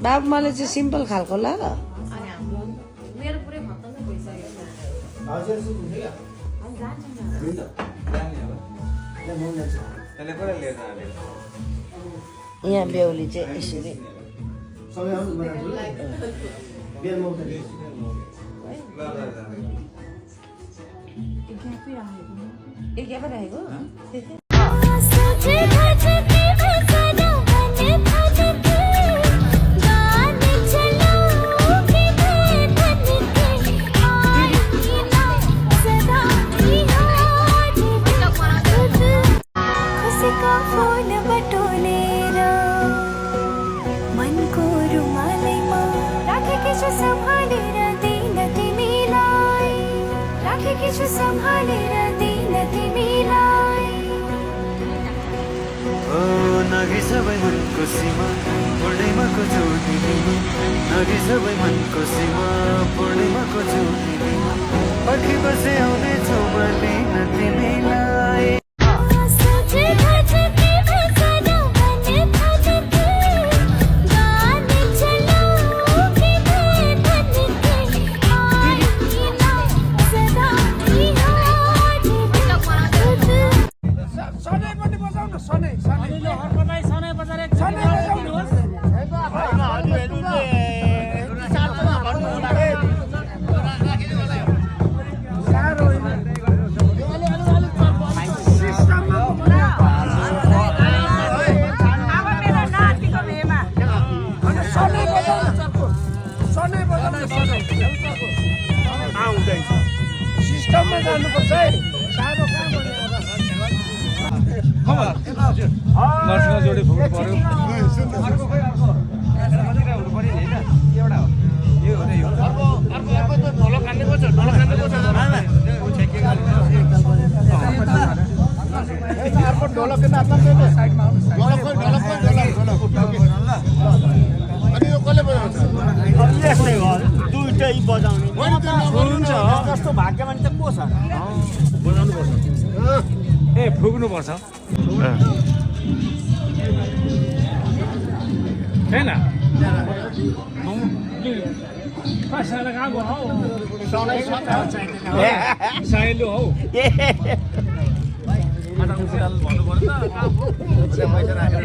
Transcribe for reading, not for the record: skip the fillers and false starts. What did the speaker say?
बाबु मलाई चाहिँ सिम्पल खालको ल मेरो पुरै खत्तम भइसक्यो यहाँ बेहुली चाहिँ यसरी क्या पो राखेको नगी सबै मनको सीमा पूर्णिमाको ज्योतिले नगी सबै मनको सीमा पूर्णिमाको ज्योतिले पर्खी बसे आउनेछौ मैले न तिमीलाई सिस्टममा जानुपर्छ है सानो काम नर्समा जोडी फुक्नु पर्यो अर्को खै अर्को हुनु पर्यो नि हैन एउटा हो यो हो नि यो अर्को त ढोलक खान्ने पो छ अर्को ढोलक किन आता नि साइडमा अनि यो कसले बजाउँछ यस्तै हो दुईटै बजाउने हुन्छ जस्तो भाग्यमानी त को छ बजाउनु पर्छ ए फुक्नु पर्छ हैन पैसाले कहाँ गयो हौ साइलो हौ भन्नु पर्छ पैसा राखेर